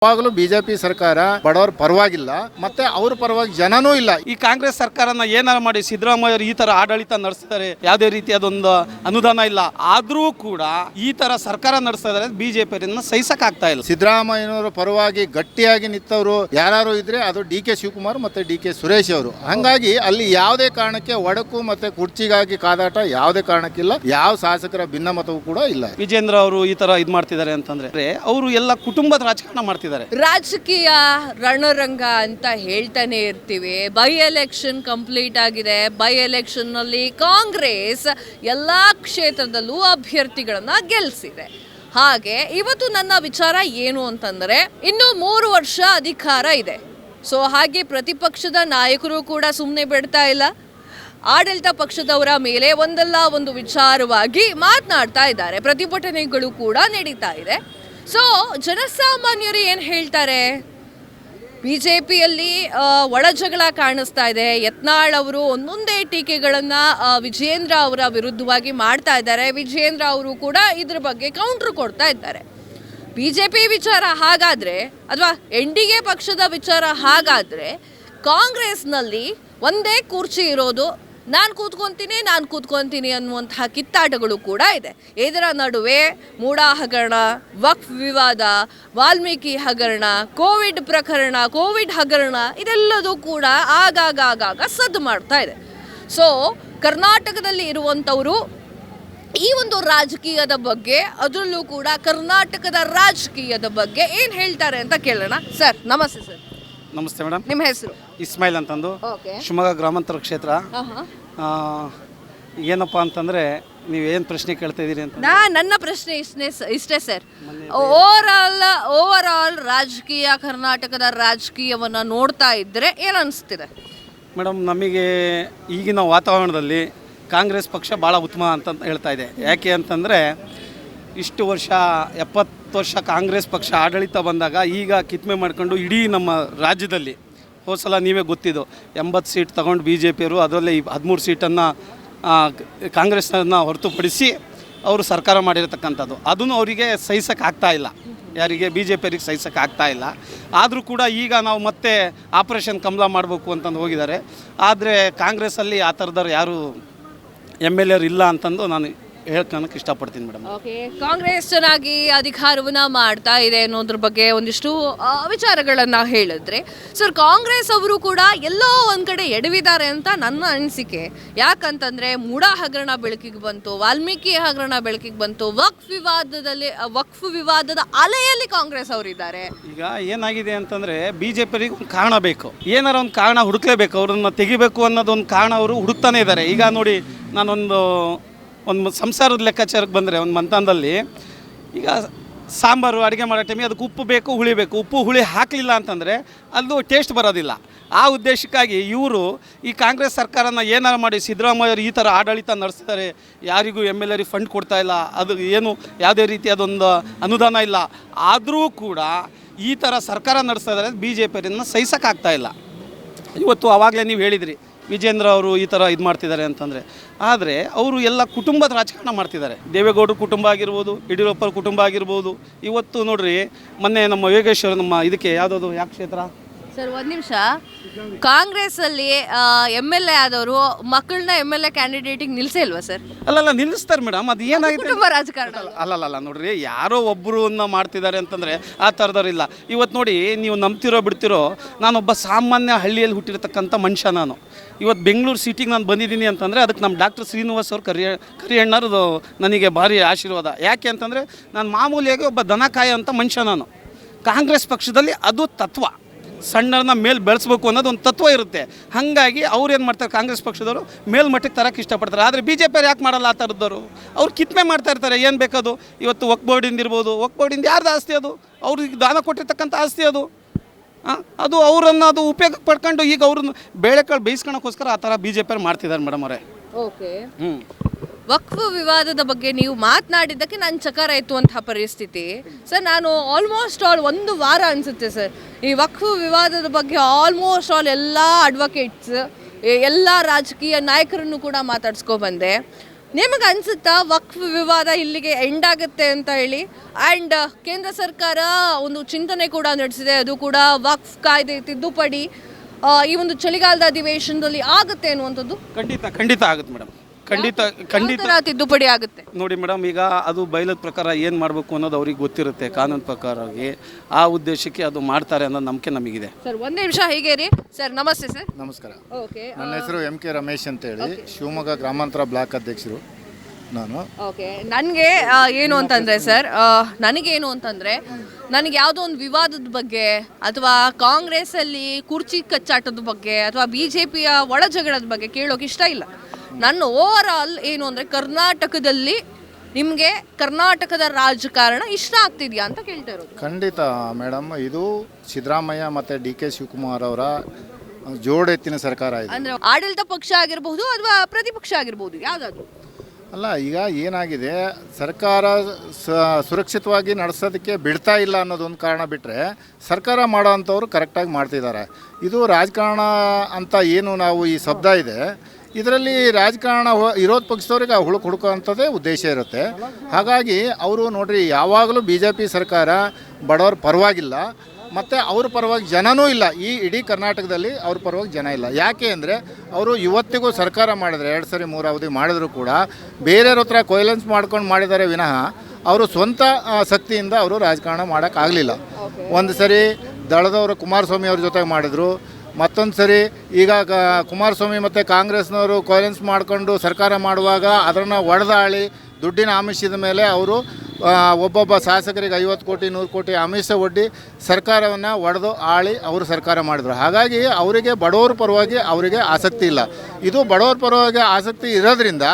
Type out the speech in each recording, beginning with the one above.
ಯಾವಾಗಲೂ ಬಿಜೆಪಿ ಸರ್ಕಾರ ಬಡವರ ಪರವಾಗಿಲ್ಲ, ಮತ್ತೆ ಅವ್ರ ಪರವಾಗಿ ಜನನೂ ಇಲ್ಲ. ಈ ಕಾಂಗ್ರೆಸ್ ಸರ್ಕಾರನ ಏನಾರ ಮಾಡಿ ಸಿದ್ದರಾಮಯ್ಯ ಈ ತರ ಆಡಳಿತ ನಡೆಸ್ತಾರೆ, ಯಾವುದೇ ರೀತಿಯಾದೊಂದು ಅನುದಾನ ಇಲ್ಲ, ಆದ್ರೂ ಕೂಡ ಈ ತರ ಸರ್ಕಾರ ನಡೆಸ್ತಾ ಇದ್ದಾರೆ. ಬಿಜೆಪಿಯನ್ನ ಸಹಿಸಕ್ ಆಗ್ತಾ ಇಲ್ಲ. ಸಿದ್ದರಾಮಯ್ಯನವರ ಪರವಾಗಿ ಗಟ್ಟಿಯಾಗಿ ನಿಂತವರು ಯಾರು ಇದ್ರೆ ಅದು ಡಿ ಕೆ ಶಿವಕುಮಾರ್ ಮತ್ತೆ ಡಿ ಕೆ ಸುರೇಶ್ ಅವರು. ಹಂಗಾಗಿ ಅಲ್ಲಿ ಯಾವುದೇ ಕಾರಣಕ್ಕೆ ಒಡಕು ಮತ್ತೆ ಕುರ್ಚಿಗಾಗಿ ಕಾದಾಟ ಯಾವುದೇ ಕಾರಣಕ್ಕಿಲ್ಲ. ಯಾವ ಶಾಸಕರ ಭಿನ್ನಮತವೂ ಕೂಡ ಇಲ್ಲ. ವಿಜೇಂದ್ರ ಅವರು ಈ ತರ ಇದ್ ಮಾಡ್ತಿದ್ದಾರೆ ಅಂತಂದ್ರೆ ಅವರು ಎಲ್ಲ ಕುಟುಂಬದ ರಾಜಕಾರಣ ಮಾಡ್ತಿದ್ದಾರೆ. ರಾಜಕೀಯ ರಣರಂಗ ಅಂತ ಹೇಳ್ತಾನೆ ಇರ್ತೀವಿ. ಬೈ ಎಲೆಕ್ಷನ್ ಕಂಪ್ಲೀಟ್ ಆಗಿದೆ. ಬೈ ಎಲೆಕ್ಷನ್ ನಲ್ಲಿ ಕಾಂಗ್ರೆಸ್ ಎಲ್ಲಾ ಕ್ಷೇತ್ರದಲ್ಲೂ ಅಭ್ಯರ್ಥಿಗಳನ್ನ ಗೆಲ್ಲಿಸಿದೆ. ಹಾಗೆ ಇವತ್ತು ನನ್ನ ವಿಚಾರ ಏನು ಅಂತಂದ್ರೆ, ಇನ್ನು 3 ವರ್ಷ ಅಧಿಕಾರ ಇದೆ. ಸೊ ಹಾಗೆ ಪ್ರತಿಪಕ್ಷದ ನಾಯಕರು ಕೂಡ ಸುಮ್ಮನೆ ಬಿಡ್ತಾ ಇಲ್ಲ. ಆಡಳಿತ ಪಕ್ಷದವರ ಮೇಲೆ ಒಂದಲ್ಲ ಒಂದು ವಿಚಾರವಾಗಿ ಮಾತನಾಡ್ತಾ ಇದ್ದಾರೆ. ಪ್ರತಿಭಟನೆಗಳು ಕೂಡ ನಡೀತಾ ಇದೆ. ಸೊ ಜನಸಾಮಾನ್ಯರು ಏನು ಹೇಳ್ತಾರೆ? ಬಿಜೆಪಿಯಲ್ಲಿ ಒಳಜಗಳ ಕಾಣಿಸ್ತಾ ಇದೆ. ಯತ್ನಾಳ್ ಅವರು ಒಂದೊಂದೇ ಟೀಕೆಗಳನ್ನು ವಿಜೇಂದ್ರ ಅವರ ವಿರುದ್ಧವಾಗಿ ಮಾಡ್ತಾ ಇದ್ದಾರೆ. ವಿಜೇಂದ್ರ ಅವರು ಕೂಡ ಇದ್ರ ಬಗ್ಗೆ ಕೌಂಟ್ರ್ ಕೊಡ್ತಾ ಇದ್ದಾರೆ. ಬಿಜೆಪಿ ವಿಚಾರ ಹಾಗಾದರೆ, ಅಥವಾ NDA ಪಕ್ಷದ ವಿಚಾರ ಹಾಗಾದರೆ, ಕಾಂಗ್ರೆಸ್ನಲ್ಲಿ ಒಂದೇ ಕುರ್ಚಿ ಇರೋದು, ನಾನು ಕೂತ್ಕೊಂತೀನಿ ಅನ್ನುವಂತಹ ಕಿತ್ತಾಟಗಳು ಕೂಡ ಇದೆ. ಇದರ ನಡುವೆ ಮೂಡಾ ಹಗರಣ, ವಕ್ಫ್ ವಿವಾದ, ವಾಲ್ಮೀಕಿ ಹಗರಣ, ಕೋವಿಡ್ ಪ್ರಕರಣ, ಕೋವಿಡ್ ಹಗರಣ ಇದೆಲ್ಲದೂ ಕೂಡ ಆಗಾಗ ಸದ್ದು ಮಾಡ್ತಾ ಇದೆ. ಸೊ ಕರ್ನಾಟಕದಲ್ಲಿ ಇರುವಂಥವರು ಈ ಒಂದು ರಾಜಕೀಯದ ಬಗ್ಗೆ, ಅದರಲ್ಲೂ ಕೂಡ ಕರ್ನಾಟಕದ ರಾಜಕೀಯದ ಬಗ್ಗೆ ಏನು ಹೇಳ್ತಾರೆ ಅಂತ ಕೇಳೋಣ. ಸರ್ ನಮಸ್ತೆ. ಸರ್ ನಮಸ್ತೆ ಮೇಡಮ್. ನಿಮ್ಮ ಹೆಸರು? ಇಸ್ಮಾಯಿಲ್ ಅಂತಂದು, ಓಕೆ. ಶಿವಮೊಗ್ಗ ಗ್ರಾಮಾಂತರ ಕ್ಷೇತ್ರ. ಏನಪ್ಪ ಅಂತಂದರೆ ನೀವೇನು ಪ್ರಶ್ನೆ ಕೇಳ್ತಾ ಇದ್ದೀರಿ ಅಂತ ನನ್ನ ಪ್ರಶ್ನೆ ಇಷ್ಟೇ ಸರ್. ಓವರ್ ಆಲ್ ರಾಜಕೀಯ, ಕರ್ನಾಟಕದ ರಾಜಕೀಯವನ್ನು ನೋಡ್ತಾ ಇದ್ದರೆ ಏನು ಅನಿಸ್ತಿದೆ ಮೇಡಮ್? ನಮಗೆ ಈಗಿನ ವಾತಾವರಣದಲ್ಲಿ ಕಾಂಗ್ರೆಸ್ ಪಕ್ಷ ಭಾಳ ಉತ್ತಮ ಅಂತ ಹೇಳ್ತಾ ಇದೆ. ಯಾಕೆ ಅಂತಂದರೆ ಇಷ್ಟು ವರ್ಷ 70 ವರ್ಷ ಕಾಂಗ್ರೆಸ್ ಪಕ್ಷ ಆಡಳಿತ ಬಂದಾಗ ಈಗ ಕಿತ್ಮೆ ಮಾಡ್ಕೊಂಡು ಇಡೀ ನಮ್ಮ ರಾಜ್ಯದಲ್ಲಿ ಹೋದ ಸಲ ನೀವೇ ಗೊತ್ತಿದ್ದು 80 ಸೀಟ್ ತಗೊಂಡು BJPಯವರು, ಅದರಲ್ಲಿ 13 ಸೀಟನ್ನು ಕಾಂಗ್ರೆಸ್ನ ಹೊರತುಪಡಿಸಿ ಅವರು ಸರ್ಕಾರ ಮಾಡಿರತಕ್ಕಂಥದ್ದು. ಅದನ್ನು ಅವರಿಗೆ ಸಹಿಸೋಕ್ಕೆ ಆಗ್ತಾ ಇಲ್ಲ. ಯಾರಿಗೆ? BJPಯವರಿಗೆ ಸಹಿಸೋಕ್ಕೆ ಆಗ್ತಾ ಇಲ್ಲ. ಆದರೂ ಕೂಡ ಈಗ ನಾವು ಮತ್ತೆ ಆಪರೇಷನ್ ಕಮಲ ಮಾಡಬೇಕು ಅಂತಂದು ಹೋಗಿದ್ದಾರೆ. ಆದರೆ ಕಾಂಗ್ರೆಸ್ಸಲ್ಲಿ ಆ ಥರದವ್ರು ಯಾರು MLA ಇಲ್ಲ ಅಂತಂದು ನಾನು ಹೇಳ್ಕೊಳಕ್ಕೆ ಇಷ್ಟಪಡ್ತೀನಿ ಮೇಡಮ್. ಓಕೆ. ಕಾಂಗ್ರೆಸ್ ಚೆನ್ನಾಗಿ ಅಧಿಕಾರವನ್ನ ಮಾಡ್ತಾ ಇದೆ ಅನ್ನೋದ್ರ ಬಗ್ಗೆ ಒಂದಿಷ್ಟು ವಿಚಾರಗಳನ್ನು ಹೇಳಿದ್ರೆ, ಸರ್ ಕಾಂಗ್ರೆಸ್ ಅವರು ಕೂಡ ಎಲ್ಲೋ ಒಂದು ಕಡೆ ಎಡವಿದ್ದಾರೆ ಅಂತ ನನ್ನ ಅನಿಸಿಕೆ. ಯಾಕಂತಂದರೆ ಮೂಡಾ ಹಗರಣ ಬೆಳಕಿಗೆ ಬಂತು, ವಾಲ್ಮೀಕಿ ಹಗರಣ ಬೆಳಕಿಗೆ ಬಂತು, ವಕ್ಫ್ ವಿವಾದದ ಅಲೆಯಲ್ಲಿ ಕಾಂಗ್ರೆಸ್ ಅವರಿದ್ದಾರೆ. ಈಗ ಏನಾಗಿದೆ ಅಂತಂದರೆ BJPಯವರಿಗೆ ಒಂದು ಕಾರಣ ಬೇಕು, ಏನಾರ ಒಂದು ಕಾರಣ ಹುಡುಕ್ಲೇಬೇಕು. ಅವ್ರನ್ನ ತೆಗಿಬೇಕು ಅನ್ನೋದೊಂದು ಕಾರಣ ಅವರು ಹುಡುಕ್ತಾನೆ ಇದ್ದಾರೆ. ಈಗ ನೋಡಿ, ನಾನೊಂದು ಸಂಸಾರದ ಲೆಕ್ಕಾಚಾರಕ್ಕೆ ಬಂದರೆ ಒಂದು ಮಂತಂದಲ್ಲಿ ಈಗ ಸಾಂಬಾರು ಅಡುಗೆ ಮಾಡೋ ಟೈಮಿಗೆ ಅದಕ್ಕೆ ಉಪ್ಪು ಬೇಕು, ಹುಳಿ ಬೇಕು. ಉಪ್ಪು ಹುಳಿ ಹಾಕಲಿಲ್ಲ ಅಂತಂದರೆ ಅದು ಟೇಸ್ಟ್ ಬರೋದಿಲ್ಲ. ಆ ಉದ್ದೇಶಕ್ಕಾಗಿ ಇವರು ಈ ಕಾಂಗ್ರೆಸ್ ಸರ್ಕಾರನ ಏನಾರು ಮಾಡಿ ಸಿದ್ದರಾಮಯ್ಯರು ಈ ಥರ ಆಡಳಿತ ನಡೆಸ್ತಾರೆ, ಯಾರಿಗೂ MLA ಫಂಡ್ ಕೊಡ್ತಾ ಇಲ್ಲ, ಅದು ಏನು ಯಾವುದೇ ರೀತಿಯಾದೊಂದು ಅನುದಾನ ಇಲ್ಲ, ಆದರೂ ಕೂಡ ಈ ಥರ ಸರ್ಕಾರ ನಡೆಸ್ತಾ ಇದ್ದಾರೆ. BJPಯವರನ್ನು ಸಹಿಸೋಕ್ಕಾಗ್ತಾ ಇಲ್ಲ. ಇವತ್ತು ಆವಾಗಲೇ ನೀವು ಹೇಳಿದ್ರಿ ವಿಜೇಂದ್ರ ಅವರು ಈ ಥರ ಇದು ಮಾಡ್ತಿದ್ದಾರೆ ಅಂತಂದರೆ, ಆದರೆ ಅವರು ಎಲ್ಲ ಕುಟುಂಬದ ರಾಜಕಾರಣ ಮಾಡ್ತಿದ್ದಾರೆ. ದೇವೇಗೌಡರ ಕುಟುಂಬ ಆಗಿರ್ಬೋದು, ಯಡಿಯೂರಪ್ಪರ ಕುಟುಂಬ ಆಗಿರ್ಬೋದು. ಇವತ್ತು ನೋಡ್ರಿ, ಮೊನ್ನೆ ನಮ್ಮ ಯೋಗೇಶ್ವರ, ನಮ್ಮ ಇದಕ್ಕೆ ಯಾವುದದು ಯಾವ ಕ್ಷೇತ್ರ ಸರ್, ಒಂದು ನಿಮಿಷ, ಕಾಂಗ್ರೆಸ್ಸಲ್ಲಿ MLA ಆದವರು ಮಕ್ಕಳನ್ನ MLA ಕ್ಯಾಂಡಿಡೇಟಿಗೆ ನಿಲ್ಲಿಸೇ ಇಲ್ವಾ ಸರ್? ಅಲ್ಲಲ್ಲ, ನಿಲ್ಲಿಸ್ತಾರೆ ಮೇಡಮ್. ಅದು ಏನಾಗಿದೆ? ಕುಟುಂಬ ರಾಜಕಾರಣ ಅಲ್ಲಲ್ಲ ನೋಡ್ರಿ, ಯಾರೋ ಒಬ್ಬರನ್ನ ಮಾಡ್ತಿದ್ದಾರೆ ಅಂತಂದರೆ ಆ ಥರದವ್ರಿಲ್ಲ. ಇವತ್ತು ನೋಡಿ, ನೀವು ನಂಬ್ತಿರೋ ಬಿಡ್ತಿರೋ, ನಾನೊಬ್ಬ ಸಾಮಾನ್ಯ ಹಳ್ಳಿಯಲ್ಲಿ ಹುಟ್ಟಿರ್ತಕ್ಕಂಥ ಮನುಷ್ಯ. ನಾನು ಇವತ್ತು ಬೆಂಗಳೂರು ಸಿಟಿಗೆ ನಾನು ಬಂದಿದ್ದೀನಿ ಅಂತಂದರೆ ಅದಕ್ಕೆ ನಮ್ಮ ಡಾಕ್ಟರ್ ಶ್ರೀನಿವಾಸ್ ಅವ್ರು ಕರಿಯಣ್ಣರದು ನನಗೆ ಭಾರಿ ಆಶೀರ್ವಾದ. ಯಾಕೆ ಅಂತಂದರೆ ನಾನು ಮಾಮೂಲಿಯಾಗಿ ಒಬ್ಬ ದನ ಕಾಯೋಂಥ ಮನುಷ್ಯ. ನಾನು ಕಾಂಗ್ರೆಸ್ ಪಕ್ಷದಲ್ಲಿ ಅದು ತತ್ವ, ಸಣ್ಣರನ್ನ ಮೇಲೆ ಬೆಳೆಸ್ಬೇಕು ಅನ್ನೋದು ಒಂದು ತತ್ವ ಇರುತ್ತೆ. ಹಾಗಾಗಿ ಅವ್ರು ಏನು ಮಾಡ್ತಾರೆ, ಕಾಂಗ್ರೆಸ್ ಪಕ್ಷದವರು ಮೇಲ್ಮಟ್ಟಕ್ಕೆ ತರಕ್ಕೆ ಇಷ್ಟಪಡ್ತಾರೆ. ಆದರೆ BJPಯವ್ರು ಯಾಕೆ ಮಾಡಲ್ಲ? ಆ ಥರದ್ದವರು ಅವ್ರು ಕಿತ್ಮೆ ಮಾಡ್ತಾ ಇರ್ತಾರೆ. ಏನು ಬೇಕದು? ಇವತ್ತು ವಕ್ಫ್ ಬೋರ್ಡಿಂದ ಇರ್ಬೋದು, ವಕ್ಫ್ ಬೋರ್ಡಿಂದ ಯಾರ್ದು ಆಸ್ತಿ ಅದು? ಅವ್ರಿಗೆ ದಾನ ಕೊಟ್ಟಿರ್ತಕ್ಕಂಥ ಆಸ್ತಿ ಅದು. ಅದು ಅವರನ್ನು ಅದು ಉಪಯೋಗ ಪಡ್ಕೊಂಡು ಈಗ ಅವ್ರನ್ನ ಬೇಳೆಕಾಳು ಬೇಯಿಸ್ಕೊಳಕ್ಕೋಸ್ಕರ ಆ ಥರ BJPಯವ್ರು ಮಾಡ್ತಿದ್ದಾರೆ ಮೇಡಮ್ ಅವರೇ. ಓಕೆ. ವಕ್ಫ್ ವಿವಾದದ ಬಗ್ಗೆ ನೀವು ಮಾತನಾಡಿದ್ದಕ್ಕೆ ನಾನು ಚಕಾರ ಎತ್ತುವಂತಹ ಪರಿಸ್ಥಿತಿ. ಸರ್, ನಾನು ಆಲ್ಮೋಸ್ಟ್ ಆಲ್ 1 ವಾರ ಅನಿಸುತ್ತೆ ಸರ್ ಈ ವಕ್ಫ್ ವಿವಾದದ ಬಗ್ಗೆ ಆಲ್ಮೋಸ್ಟ್ ಆಲ್ ಎಲ್ಲ ಅಡ್ವೊಕೇಟ್ಸ್, ಎಲ್ಲ ರಾಜಕೀಯ ನಾಯಕರನ್ನು ಕೂಡ ಮಾತಾಡ್ಸ್ಕೊಬಂದೆ. ನಿಮಗೆ ಅನ್ಸುತ್ತಾ ವಕ್ಫ್ ವಿವಾದ ಇಲ್ಲಿಗೆ ಎಂಡ್ ಆಗುತ್ತೆ ಅಂತ ಹೇಳಿ? ಆ್ಯಂಡ್ ಕೇಂದ್ರ ಸರ್ಕಾರ ಒಂದು ಚಿಂತನೆ ಕೂಡ ನಡೆಸಿದೆ, ಅದು ಕೂಡ ವಕ್ಫ್ ಕಾಯ್ದೆ ತಿದ್ದುಪಡಿ ಈ ಒಂದು ಚಳಿಗಾಲದ ಅಧಿವೇಶನದಲ್ಲಿ ಆಗುತ್ತೆ ಅನ್ನುವಂಥದ್ದು. ಖಂಡಿತ ಆಗುತ್ತೆ ಮೇಡಮ್, ಖಂಡಿತ ತಿದ್ದುಪಡಿ ಆಗುತ್ತೆ. ನೋಡಿ ಮೇಡಮ್, ಈಗ ಅದು ಬಯಲದ ಪ್ರಕಾರ ಏನು ಮಾಡಬೇಕು ಅನ್ನೋದು ಅವ್ರಿಗೆ ಗೊತ್ತಿರುತ್ತೆ. ಕಾನೂನು ಪ್ರಕಾರವಾಗಿ ಆ ಉದ್ದೇಶಕ್ಕೆ ಅದು ಮಾಡ್ತಾರೆ ಅನ್ನೋ ನಂಬಿಕೆ ನಮಗಿದೆ. ಸರ್ ಒಂದೇ ನಿಮಿಷ ಹೀಗೆ ರೀ. ಸರ್ ನಮಸ್ತೆ ಸರ್. ನಮಸ್ಕಾರ. ಓಕೆ, ನನ್ನ ಹೆಸರು MK ರಮೇಶ್ ಅಂತೇಳಿ, ಶಿವಮೊಗ್ಗ ಗ್ರಾಮಾಂತರ ಬ್ಲಾಕ್ ಅಧ್ಯಕ್ಷರು ನಾನು. ಓಕೆ, ನನಗೆ ಏನು ಅಂತಂದರೆ ಸರ್, ನನಗೇನು ಅಂತಂದರೆ ನನಗೆ ಯಾವುದೋ ಒಂದು ವಿವಾದದ ಬಗ್ಗೆ ಅಥವಾ ಕಾಂಗ್ರೆಸ್ಸಲ್ಲಿ ಕುರ್ಚಿ ಕಚ್ಚಾಟದ ಬಗ್ಗೆ ಅಥವಾ BJPಯ ಒಳ ಜಗಳದ ಬಗ್ಗೆ ಕೇಳೋಕೆ ಇಷ್ಟ ಇಲ್ಲ. ನನ್ನ ಓವರ್ ಆಲ್ ಏನು ಅಂದರೆ ಕರ್ನಾಟಕದಲ್ಲಿ ನಿಮಗೆ ಕರ್ನಾಟಕದ ರಾಜಕಾರಣ ಇಷ್ಟ ಆಗ್ತಿದೆಯಾ ಅಂತ ಕೇಳ್ತಾ ಇರೋದು. ಖಂಡಿತ ಮೇಡಮ್, ಇದು ಸಿದ್ದರಾಮಯ್ಯ ಮತ್ತು DK ಶಿವಕುಮಾರ್ ಅವರ ಜೋಡೆತ್ತಿನ ಸರ್ಕಾರ ಇದೆ. ಅಂದರೆ ಆಡಳಿತ ಪಕ್ಷ ಆಗಿರಬಹುದು ಅಥವಾ ಪ್ರತಿಪಕ್ಷ ಆಗಿರ್ಬೋದು, ಯಾವುದಾದ್ರು ಅಲ್ಲ. ಈಗ ಏನಾಗಿದೆ, ಸರ್ಕಾರ ಸುರಕ್ಷಿತವಾಗಿ ನಡೆಸೋದಕ್ಕೆ ಬಿಡ್ತಾ ಇಲ್ಲ ಅನ್ನೋದೊಂದು ಕಾರಣ ಬಿಟ್ಟರೆ ಸರ್ಕಾರ ಮಾಡೋ ಅಂಥವ್ರು ಕರೆಕ್ಟಾಗಿ ಮಾಡ್ತಿದ್ದಾರೆ. ಇದು ರಾಜಕಾರಣ ಅಂತ ಏನು ನಾವು ಈ ಶಬ್ದ ಇದೆ, ಇದರಲ್ಲಿ ರಾಜಕಾರಣ ವಿರೋಧ ಪಕ್ಷದವ್ರಿಗೆ ಹುಡುಕೋ ಅಂಥದ್ದೇ ಉದ್ದೇಶ ಇರುತ್ತೆ. ಹಾಗಾಗಿ ಅವರು ನೋಡ್ರಿ, ಯಾವಾಗಲೂ BJP ಸರ್ಕಾರ ಬಡವರ ಪರವಾಗಿಲ್ಲ ಮತ್ತು ಅವ್ರ ಪರವಾಗಿ ಜನನೂ ಇಲ್ಲ. ಈ ಇಡೀ ಕರ್ನಾಟಕದಲ್ಲಿ ಅವ್ರ ಪರವಾಗಿ ಜನ ಇಲ್ಲ. ಯಾಕೆ ಅಂದರೆ ಅವರು ಇವತ್ತಿಗೂ ಸರ್ಕಾರ ಮಾಡಿದರೆ 2 ಸರಿ 3 ಅವಧಿ ಮಾಡಿದ್ರು ಕೂಡ ಬೇರೆಯವ್ರ ಹತ್ರ ಕೊಯ್ಲೆನ್ಸ್ ಮಾಡ್ಕೊಂಡು ಮಾಡಿದ್ದಾರೆ ವಿನಃ ಅವರು ಸ್ವಂತ ಶಕ್ತಿಯಿಂದ ಅವರು ರಾಜಕಾರಣ ಮಾಡೋಕ್ಕಾಗಲಿಲ್ಲ. ಒಂದು ಸರಿ ದಳದವರು ಕುಮಾರಸ್ವಾಮಿ ಅವ್ರ ಜೊತೆಗೆ ಮಾಡಿದರು, ಮತ್ತೊಂದು ಸರಿ ಈಗ ಕುಮಾರಸ್ವಾಮಿ ಮತ್ತು ಕಾಂಗ್ರೆಸ್ನವರು ಕೊಯ್ಲೆನ್ಸ್ ಮಾಡಿಕೊಂಡು ಸರ್ಕಾರ ಮಾಡುವಾಗ ಅದನ್ನು ಒಡೆದಾಳಿ ದುಡ್ಡಿನ ಆಮಿಷದ ಮೇಲೆ ಅವರು ಒಬ್ಬೊಬ್ಬ ಶಾಸಕರಿಗೆ 50 ಕೋಟಿ 100 ಕೋಟಿ ಆಮಿಷ ಒಡ್ಡಿ ಸರ್ಕಾರವನ್ನು ಒಡೆದು ಆಳಿ ಅವರು ಸರ್ಕಾರ ಮಾಡಿದರು. ಹಾಗಾಗಿ ಅವರಿಗೆ ಬಡವರ ಪರವಾಗಿ ಅವರಿಗೆ ಆಸಕ್ತಿ ಇಲ್ಲ. ಇದು ಬಡವರ ಪರವಾಗಿ ಆಸಕ್ತಿ ಇರೋದ್ರಿಂದ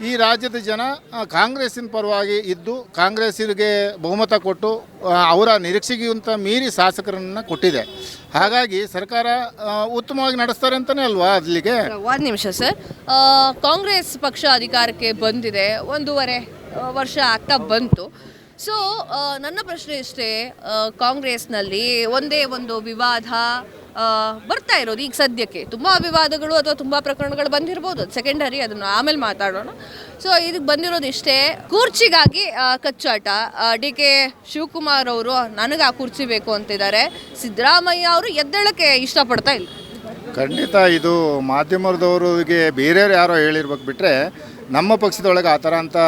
ಈ ರಾಜ್ಯದ ಜನ ಕಾಂಗ್ರೆಸ್ಸಿನ ಪರವಾಗಿ ಇದ್ದು ಕಾಂಗ್ರೆಸ್ಸಿಗೆ ಬಹುಮತ ಕೊಟ್ಟು ಅವರ ನಿರೀಕ್ಷೆಗಿಂತ ಮೀರಿ ಶಾಸಕರನ್ನು ಕೊಟ್ಟಿದೆ. ಹಾಗಾಗಿ ಸರ್ಕಾರ ಉತ್ತಮವಾಗಿ ನಡೆಸ್ತಾರೆ ಅಂತಲೇ ಅಲ್ವಾ ಅಲ್ಲಿಗೆ. ಒಂದು ನಿಮಿಷ ಸರ್, ಕಾಂಗ್ರೆಸ್ ಪಕ್ಷ ಅಧಿಕಾರಕ್ಕೆ ಬಂದಿದೆ, 1.5 ವರ್ಷ ಆಗ್ತಾ ಬಂತು. ಸೊ ನನ್ನ ಪ್ರಶ್ನೆ ಇಷ್ಟೇ, ಕಾಂಗ್ರೆಸ್ನಲ್ಲಿ ಒಂದೇ ಒಂದು ವಿವಾದ ಬರ್ತಾ ಇರೋದು ಈಗ ಸದ್ಯಕ್ಕೆ. ತುಂಬ ವಿವಾದಗಳು ಅಥವಾ ತುಂಬ ಪ್ರಕರಣಗಳು ಬಂದಿರ್ಬೋದು, ಅದು ಸೆಕೆಂಡರಿ, ಅದನ್ನು ಆಮೇಲೆ ಮಾತಾಡೋಣ. ಸೊ ಇದಕ್ಕೆ ಬಂದಿರೋದು ಇಷ್ಟೇ, ಕುರ್ಚಿಗಾಗಿ ಕಚ್ಚಾಟ. DK ಶಿವಕುಮಾರ್ ಅವರು ನನಗೆ ಆ ಕುರ್ಚಿ ಬೇಕು ಅಂತಿದ್ದಾರೆ, ಸಿದ್ದರಾಮಯ್ಯ ಅವರು ಎದ್ದೇಳಕ್ಕೆ ಇಷ್ಟಪಡ್ತಾ ಇಲ್ಲ. ಖಂಡಿತ ಇದು ಮಾಧ್ಯಮದವರಿಗೆ ಬೇರೆಯವ್ರು ಯಾರೋ ಹೇಳಿರ್ಬೇಕು ಬಿಟ್ಟರೆ ನಮ್ಮ ಪಕ್ಷದೊಳಗೆ ಆ ಥರ ಅಂತ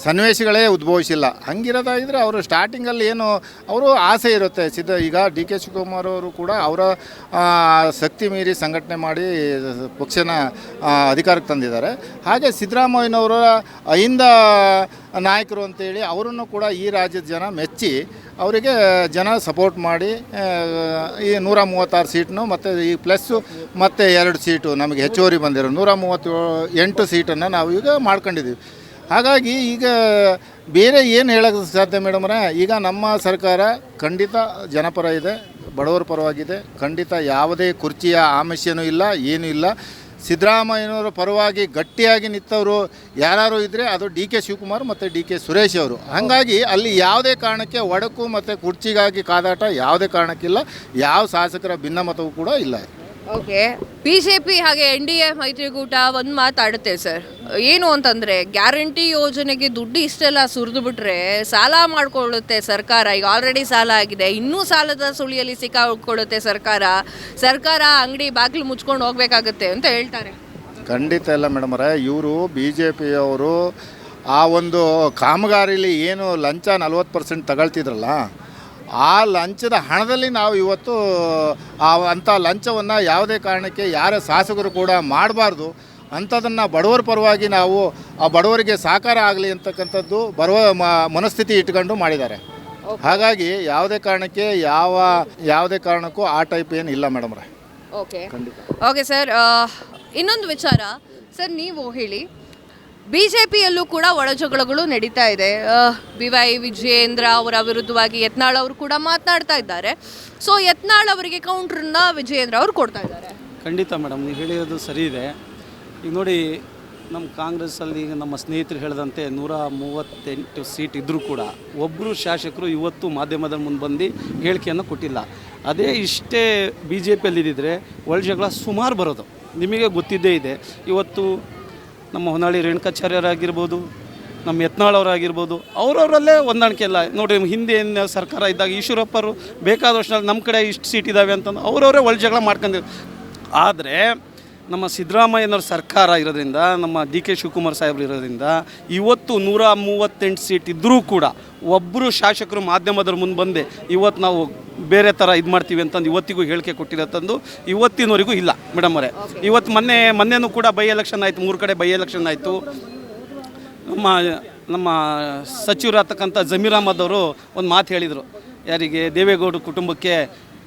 ಸನ್ನಿವೇಶಗಳೇ ಉದ್ಭವಿಸಿಲ್ಲ. ಹಂಗಿರೋದಾಗಿದ್ದರೆ ಅವರು ಸ್ಟಾರ್ಟಿಂಗಲ್ಲಿ ಏನು ಅವರು ಆಸೆ ಇರುತ್ತೆ. ಈಗ DK ಶಿವಕುಮಾರ್ ಅವರು ಕೂಡ ಅವರ ಶಕ್ತಿ ಮೀರಿ ಸಂಘಟನೆ ಮಾಡಿ ಪಕ್ಷನ ಅಧಿಕಾರಕ್ಕೆ ತಂದಿದ್ದಾರೆ. ಹಾಗೆ ಸಿದ್ದರಾಮಯ್ಯನವರ ಅಹಿಂದ ನಾಯಕರು ಅಂತೇಳಿ ಅವರನ್ನು ಕೂಡ ಈ ರಾಜ್ಯದ ಜನ ಮೆಚ್ಚಿ ಅವರಿಗೆ ಜನ ಸಪೋರ್ಟ್ ಮಾಡಿ ಈ 136 ಸೀಟನ್ನು ಮತ್ತು ಈ ಪ್ಲಸ್ಸು ಮತ್ತು 2 ಸೀಟು ನಮಗೆ ಹೆಚ್ಚುವರಿ ಬಂದಿರೋ 138 ಸೀಟನ್ನು ನಾವು ಈಗ ಮಾಡ್ಕೊಂಡಿದ್ದೀವಿ. ಹಾಗಾಗಿ ಈಗ ಬೇರೆ ಏನು ಹೇಳೋಕ್ಕೆ ಸಾಧ್ಯ ಮೇಡಮ್ರೆ, ಈಗ ನಮ್ಮ ಸರ್ಕಾರ ಖಂಡಿತ ಜನಪರ ಇದೆ, ಬಡವರ ಪರವಾಗಿದೆ. ಖಂಡಿತ ಯಾವುದೇ ಕುರ್ಚಿಯ ಆಮಿಷನೂ ಇಲ್ಲ, ಏನೂ ಇಲ್ಲ. ಸಿದ್ದರಾಮಯ್ಯನವರ ಪರವಾಗಿ ಗಟ್ಟಿಯಾಗಿ ನಿಂತವರು ಯಾರು ಇದ್ದರೆ ಅದು DK ಶಿವಕುಮಾರ್ ಮತ್ತು DK ಸುರೇಶ್ ಅವರು. ಹಾಗಾಗಿ ಅಲ್ಲಿ ಯಾವುದೇ ಕಾರಣಕ್ಕೆ ಒಡಕು ಮತ್ತು ಕುರ್ಚಿಗಾಗಿ ಕಾದಾಟ ಯಾವುದೇ ಕಾರಣಕ್ಕಿಲ್ಲ. ಯಾವ ಶಾಸಕರ ಭಿನ್ನಮತವೂ ಕೂಡ ಇಲ್ಲ. ಓಕೆ, BJP ಹಾಗೆ NDA ಮೈತ್ರಿಕೂಟ ಒಂದು ಮಾತಾಡುತ್ತೆ ಸರ್, ಏನು ಅಂತಂದರೆ ಗ್ಯಾರಂಟಿ ಯೋಜನೆಗೆ ದುಡ್ಡು ಇಷ್ಟೆಲ್ಲ ಸುರಿದು ಬಿಟ್ರೆ ಸಾಲ ಮಾಡಿಕೊಳ್ಳುತ್ತೆ ಸರ್ಕಾರ. ಈಗ ಆಲ್ರೆಡಿ ಸಾಲ ಆಗಿದೆ, ಇನ್ನೂ ಸಾಲದ ಸುಳಿಯಲ್ಲಿ ಸಿಕ್ಕಾಕೊಳ್ಳುತ್ತೆ ಸರ್ಕಾರ ಅಂಗಡಿ ಬಾಗಿಲು ಮುಚ್ಕೊಂಡು ಹೋಗಬೇಕಾಗತ್ತೆ ಅಂತ ಹೇಳ್ತಾರೆ. ಖಂಡಿತ ಇಲ್ಲ ಮೇಡಮರೇ, ಇವರು BJPಯವರು ಆ ಒಂದು ಕಾಮಗಾರಿಲಿ ಏನು ಲಂಚ 40% ತಗೊಳ್ತಿದ್ರಲ್ಲ, ಆ ಲಂಚದ ಹಣದಲ್ಲಿ ನಾವು ಇವತ್ತು ಅಂಥ ಲಂಚವನ್ನು ಯಾವುದೇ ಕಾರಣಕ್ಕೆ ಯಾರ ಶಾಸಕರು ಕೂಡ ಮಾಡಬಾರ್ದು. ಅಂಥದನ್ನು ಬಡವರ ಪರವಾಗಿ ನಾವು ಆ ಬಡವರಿಗೆ ಸಾಕಾರ ಆಗಲಿ ಅಂತಕ್ಕಂಥದ್ದು ಮನಸ್ಥಿತಿ ಇಟ್ಕೊಂಡು ಮಾಡಿದ್ದಾರೆ. ಹಾಗಾಗಿ ಯಾವುದೇ ಕಾರಣಕ್ಕೆ ಯಾವುದೇ ಕಾರಣಕ್ಕೂ ಆ ಟೈಪ್ ಏನು ಇಲ್ಲ ಮೇಡಮ್ರೆ. ಓಕೆ ಸರ್, ಇನ್ನೊಂದು ವಿಚಾರ ಸರ್, ನೀವು ಹೇಳಿ, BJPಯಲ್ಲೂ ಕೂಡ ಒಳಜಗಳಗಳು ನಡೀತಾ ಇದೆ. BY ವಿಜಯೇಂದ್ರ ಅವರ ವಿರುದ್ಧವಾಗಿ ಯತ್ನಾಳ್ ಅವರು ಕೂಡ ಮಾತನಾಡ್ತಾ ಇದ್ದಾರೆ. ಸೊ ಯತ್ನಾಳ್ ಅವರಿಗೆ ಕೌಂಟ್ರನ್ನ ವಿಜಯೇಂದ್ರ ಅವರು ಕೊಡ್ತಾ ಇದ್ದಾರೆ. ಖಂಡಿತ ಮೇಡಮ್, ನೀವು ಹೇಳಿರೋದು ಸರಿ ಇದೆ. ಈಗ ನೋಡಿ, ನಮ್ಮ ಕಾಂಗ್ರೆಸ್ಸಲ್ಲಿ ಈಗ ನಮ್ಮ ಸ್ನೇಹಿತರು ಹೇಳಿದಂತೆ 138 ಸೀಟ್ ಇದ್ದರೂ ಕೂಡ ಒಬ್ಬರು ಶಾಸಕರು ಇವತ್ತು ಮಾಧ್ಯಮದ ಮುಂದೆ ಬಂದು ಹೇಳಿಕೆಯನ್ನು ಕೊಟ್ಟಿಲ್ಲ. ಅದೇ ಇಷ್ಟೇ BJPಯಲ್ಲಿ ಇದ್ದಿದ್ರೆ ಒಳಜಗಳ ಸುಮಾರು ಬರೋದು ನಿಮಗೆ ಗೊತ್ತಿದ್ದೇ ಇದೆ. ಇವತ್ತು ನಮ್ಮ ಹೊನ್ನಾಳಿ ರೇಣುಕಾಚಾರ್ಯರಾಗಿರ್ಬೋದು, ನಮ್ಮ ಯತ್ನಾಳ್ ಅವರಾಗಿರ್ಬೋದು, ಅವರವರಲ್ಲೇ ಹೊಂದಾಣಿಕೆ ಇಲ್ಲ. ನೋಡಿರಿ, ಹಿಂದೆ ಏನು ಸರ್ಕಾರ ಇದ್ದಾಗ ಈಶ್ವರಪ್ಪರು ಬೇಕಾದಷ್ಟು ನಮ್ಮ ಕಡೆ ಇಷ್ಟು ಸೀಟ್ ಇದ್ದಾವೆ ಅಂತಂದು ಅವರವರೇ ಒಳ ಜಗಳ ಮಾಡ್ಕೊಂಡಿದ್ರು. ಆದರೆ ನಮ್ಮ ಸಿದ್ದರಾಮಯ್ಯನವ್ರ ಸರ್ಕಾರ ಇರೋದ್ರಿಂದ, ನಮ್ಮ ಡಿ ಕೆ ಶಿವಕುಮಾರ್ ಸಾಹೇಬ್ರು ಇರೋದ್ರಿಂದ ಇವತ್ತು 138 ಸೀಟ್ ಇದ್ದರೂ ಕೂಡ ಒಬ್ಬರು ಶಾಸಕರು ಮಾಧ್ಯಮದವ್ರ ಮುಂದೆ ಬಂದೆ ಇವತ್ತು ನಾವು ಬೇರೆ ಥರ ಇದು ಮಾಡ್ತೀವಿ ಅಂತಂದು ಇವತ್ತಿಗೂ ಹೇಳಿಕೆ ಕೊಟ್ಟಿರತ್ತಂದು ಇವತ್ತಿನವರೆಗೂ ಇಲ್ಲ ಮೇಡಮ್ ಅವರೇ. ಇವತ್ತು ಮೊನ್ನೆನೂ ಕೂಡ ಬೈ ಎಲೆಕ್ಷನ್ ಆಯಿತು, 3 ಕಡೆ ಬೈ ಎಲೆಕ್ಷನ್ ಆಯಿತು. ನಮ್ಮ ಸಚಿವರಾಗ್ತಕ್ಕಂಥ ಜಮೀರ್ ಅಹಮದ್ ಅವರು ಒಂದು ಮಾತು ಹೇಳಿದರು, ಯಾರಿಗೆ ದೇವೇಗೌಡ ಕುಟುಂಬಕ್ಕೆ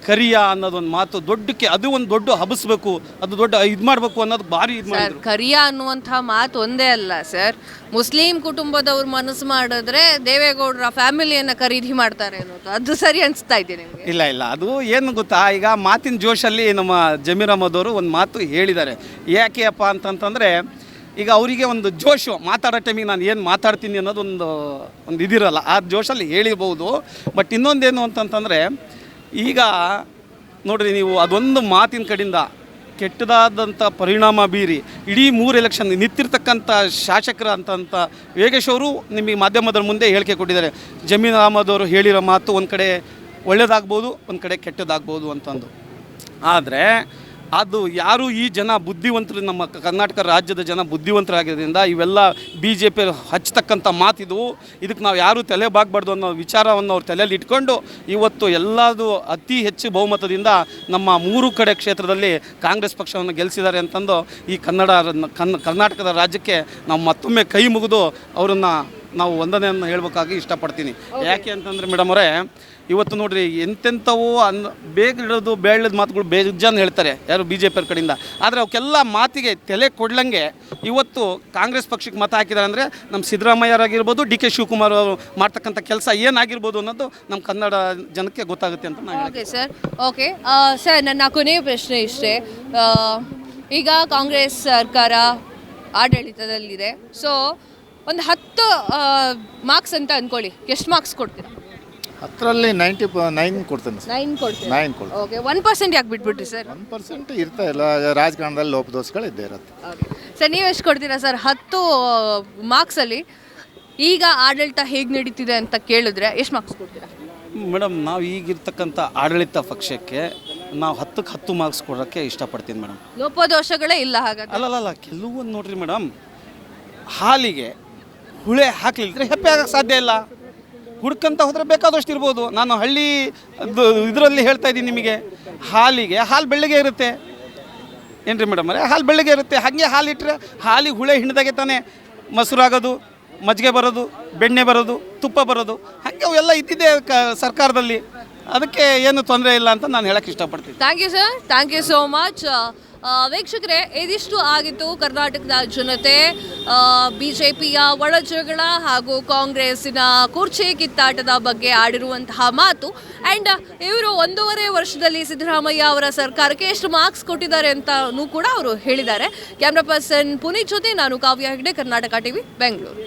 ಕರಿಯ ಅನ್ನೋದೊಂದು ಮಾತು ದೊಡ್ಡಕ್ಕೆ, ಅದು ಒಂದು ದೊಡ್ಡ ಹಬ್ಬಿಸ್ಬೇಕು, ಅದು ದೊಡ್ಡ ಇದು ಮಾಡಬೇಕು ಅನ್ನೋದು ಭಾರಿ ಇದು ಮಾಡಿದ್ರು. ಕರಿಯ ಅನ್ನುವಂಥ ಮಾತು ಒಂದೇ ಅಲ್ಲ ಸರ್, ಮುಸ್ಲಿಂ ಕುಟುಂಬದವ್ರು ಮನಸ್ಸು ಮಾಡಿದ್ರೆ ದೇವೇಗೌಡರ ಫ್ಯಾಮಿಲಿಯನ್ನು ಖರೀದಿ ಮಾಡ್ತಾರೆ ಅನ್ನೋದು, ಅದು ಸರಿ ಅನಿಸ್ತಾ ಇದೆ ನಿಮಗೆ? ಇಲ್ಲ, ಅದು ಏನು ಗೊತ್ತಾ, ಈಗ ಮಾತಿನ ಜೋಶಲ್ಲಿ ನಮ್ಮ ಜಮೀರ್ ಅಹಮದ್ ಅವರು ಒಂದು ಮಾತು ಹೇಳಿದ್ದಾರೆ. ಯಾಕೆಯಪ್ಪ ಅಂತಂತಂದರೆ, ಈಗ ಅವರಿಗೆ ಒಂದು ಜೋಶು, ಮಾತಾಡೋ ಟೈಮಿಗೆ ನಾನು ಏನು ಮಾತಾಡ್ತೀನಿ ಅನ್ನೋದು ಒಂದು ಇದಿರಲ್ಲ, ಆ ಜೋಶಲ್ಲಿ ಹೇಳಿರ್ಬೋದು. ಬಟ್ ಇನ್ನೊಂದೇನು ಅಂತಂತಂದರೆ, ಈಗ ನೋಡಿರಿ ನೀವು, ಅದೊಂದು ಮಾತಿನ ಕಡೆಯಿಂದ ಕೆಟ್ಟದಾದಂಥ ಪರಿಣಾಮ ಬೀರಿ ಇಡೀ 3 ಎಲೆಕ್ಷನ್ ನಿಂತಿರ್ತಕ್ಕಂಥ ಶಾಸಕರ ಅಂತ ಯೋಗೇಶ್ ಅವರು ನಿಮಗೆ ಮಾಧ್ಯಮದ ಮುಂದೆ ಹೇಳಿಕೆ ಕೊಟ್ಟಿದ್ದಾರೆ. ಜಮೀರ್ ಅಹಮದ್ ಅವರು ಹೇಳಿರೋ ಮಾತು ಒಂದು ಕಡೆ ಒಳ್ಳೆಯದಾಗ್ಬೋದು, ಒಂದು ಕಡೆ ಕೆಟ್ಟದಾಗ್ಬೋದು ಅಂತಂದು. ಆದರೆ ಅದು ಯಾರು ಈ ಜನ ಬುದ್ಧಿವಂತರು, ನಮ್ಮ ಕರ್ನಾಟಕ ರಾಜ್ಯದ ಜನ ಬುದ್ಧಿವಂತರಾಗಿದ್ದರಿಂದ ಇವೆಲ್ಲ ಬಿ ಜೆ ಪಿ ಹಚ್ಚತಕ್ಕಂಥ ಮಾತಿದು, ಇದಕ್ಕೆ ನಾವು ಯಾರೂ ತಲೆ ಬಾಗಬಾರ್ದು ಅನ್ನೋ ವಿಚಾರವನ್ನು ಅವ್ರ ತಲೆಯಲ್ಲಿ ಇಟ್ಕೊಂಡು ಇವತ್ತು ಎಲ್ಲದು ಅತಿ ಹೆಚ್ಚು ಬಹುಮತದಿಂದ ನಮ್ಮ 3 ಕಡೆ ಕ್ಷೇತ್ರದಲ್ಲಿ ಕಾಂಗ್ರೆಸ್ ಪಕ್ಷವನ್ನು ಗೆಲ್ಲಿಸಿದ್ದಾರೆ ಅಂತಂದು ಈ ಕರ್ನಾಟಕದ ರಾಜ್ಯಕ್ಕೆ ನಾವು ಮತ್ತೊಮ್ಮೆ ಕೈ ಮುಗಿದು ಅವರನ್ನು ನಾವು ವಂದನೆಯನ್ನು ಹೇಳಬೇಕಾಗಿ ಇಷ್ಟಪಡ್ತೀನಿ. ಯಾಕೆ ಅಂತಂದರೆ ಮೇಡಮ್ ಅವರೇ, ಇವತ್ತು ನೋಡಿರಿ ಎಂತೆಂಥವು ಬೇಗ ಇಡೋದು ಬೇಳದ ಮಾತುಗಳು ಬೇಜಾನ್ ಹೇಳ್ತಾರೆ ಯಾರು ಬಿ ಜೆ ಪಿಯವ್ರ ಕಡೆಯಿಂದ. ಆದರೆ ಅವಕ್ಕೆಲ್ಲ ಮಾತಿಗೆ ತಲೆ ಕೊಡ್ಲಂಗೆ ಇವತ್ತು ಕಾಂಗ್ರೆಸ್ ಪಕ್ಷಕ್ಕೆ ಮತ ಹಾಕಿದ್ದಾರೆ ಅಂದರೆ ನಮ್ಮ ಸಿದ್ದರಾಮಯ್ಯರಾಗಿರ್ಬೋದು, ಡಿ ಕೆ ಶಿವಕುಮಾರ್ ಅವರು ಮಾಡ್ತಕ್ಕಂಥ ಕೆಲಸ ಏನಾಗಿರ್ಬೋದು ಅನ್ನೋದು ನಮ್ಮ ಕನ್ನಡ ಜನಕ್ಕೆ ಗೊತ್ತಾಗುತ್ತೆ ಅಂತ ನಾನು ಓಕೆ ಸರ್. ಓಕೆ ಸರ್, ನನ್ನ ಕೊನೆಯ ಪ್ರಶ್ನೆ ಇಷ್ಟೇ. ಈಗ ಕಾಂಗ್ರೆಸ್ ಸರ್ಕಾರ ಆಡಳಿತದಲ್ಲಿದೆ, ಸೊ ಒಂದು 10 ಮಾರ್ಕ್ಸ್ ಅಂತ ಅಂದ್ಕೊಳ್ಳಿ, ಎಷ್ಟು ಮಾರ್ಕ್ಸ್ ಕೊಡ್ತೀರಾ? 10ರಲ್ಲಿ 99 ಕೊಡ್ತೇನೆ ಸರ್. 9 ಕೊಡ್ತೀರಾ? 9 ಕೊಡ್ತೀನಿ. ಓಕೆ, 1% ಯಾಕೆ ಬಿಟ್ಬಿಟ್ರಿ ಸರ್? 1% ಇರ್ತಾ ಇಲ್ಲ, ರಾಜಕಾರಣದಲ್ಲಿ ಲೋಪದೋಷಗಳು ಇದ್ದೇ ಇರುತ್ತೆ. ಸರ್, ನೀವು ಎಷ್ಟು ಕೊಡ್ತೀರಾ ಸರ್ 10 ಮಾರ್ಕ್ಸಲ್ಲಿ? ಈಗ ಆಡಳಿತ ಹೇಗೆ ನಡೀತಿದೆ ಅಂತ ಕೇಳಿದ್ರೆ ಎಷ್ಟು ಮಾರ್ಕ್ಸ್ ಕೊಡ್ತೀರಾ? ಮೇಡಮ್, ನಾವು ಈಗಿರ್ತಕ್ಕಂಥ ಆಡಳಿತ ಪಕ್ಷಕ್ಕೆ ನಾವು 10ಕ್ಕೆ 10 ಮಾರ್ಕ್ಸ್ ಕೊಡೋಕ್ಕೆ ಇಷ್ಟಪಡ್ತೀನಿ ಮೇಡಮ್. ಲೋಪದೋಷಗಳೇ ಇಲ್ಲ ಹಾಗಾದ್ರೆ? ಅಲ್ಲಲ್ಲ, ಕೆಲವೊಂದು ನೋಡ್ರಿ ಮೇಡಮ್, ಹಾಲಿಗೆ ಹುಳೆ ಹಾಕ್ಲಿಲ್ದ್ರೆ ಹೆಪ್ಪೆ ಆಗಕ್ಕೆ ಸಾಧ್ಯ ಇಲ್ಲ. ಹುಡ್ಕಂತ ಹೋದರೆ ಬೇಕಾದಷ್ಟು ಇರ್ಬೋದು. ನಾನು ಹಳ್ಳಿ ಇದರಲ್ಲಿ ಹೇಳ್ತಾ ಇದ್ದೀನಿ ನಿಮಗೆ, ಹಾಲು ಬೆಳ್ಳಗೆ ಇರುತ್ತೆ ಏನ್ರಿ ಮೇಡಮ್ ಅವರೇ, ಹಾಲು ಬೆಳ್ಳಗೆ ಇರುತ್ತೆ. ಹಾಗೆ ಹಾಲಿಟ್ಟರೆ ಹಾಲಿಗೆ ಹುಳೆ ಹಿಂಡ್ದಾಗೆ ತಾನೇ ಮೊಸರಾಗೋದು, ಮಜ್ಜಿಗೆ ಬರೋದು, ಬೆಣ್ಣೆ ಬರೋದು, ತುಪ್ಪ ಬರೋದು, ಹಾಗೆ ಅವೆಲ್ಲ ಇದ್ದಿದೆ ಸರ್ಕಾರದಲ್ಲಿ. ಅದಕ್ಕೆ ಏನು ತೊಂದರೆ ಇಲ್ಲ ಅಂತ ನಾನು ಹೇಳಕ್ಕೆ ಇಷ್ಟಪಡ್ತೀನಿ. Thank you sir, thank you so much. ವೀಕ್ಷಕರೇ, ಇದಿಷ್ಟು ಆಗಿತ್ತು ಕರ್ನಾಟಕದ ಜನತೆ BJPಯ ಒಳಜಗಳ ಹಾಗೂ ಕಾಂಗ್ರೆಸ್ಸಿನ ಕುರ್ಚಿ ಕಿತ್ತಾಟದ ಬಗ್ಗೆ ಆಡಿರುವಂತಹ ಮಾತು. ಆ್ಯಂಡ್ ಇವರು 1.5 ವರ್ಷದಲ್ಲಿ ಸಿದ್ದರಾಮಯ್ಯ ಅವರ ಸರ್ಕಾರಕ್ಕೆ ಎಷ್ಟು ಮಾರ್ಕ್ಸ್ ಕೊಟ್ಟಿದ್ದಾರೆ ಅಂತಲೂ ಕೂಡ ಅವರು ಹೇಳಿದ್ದಾರೆ. ಕ್ಯಾಮ್ರಾ ಪರ್ಸನ್ ಪುನೀತ್ ಜೊತೆ ನಾನು ಕಾವ್ಯ ಹೆಗ್ಡೆ, ಕರ್ನಾಟಕ ಟಿವಿ, ಬೆಂಗಳೂರು.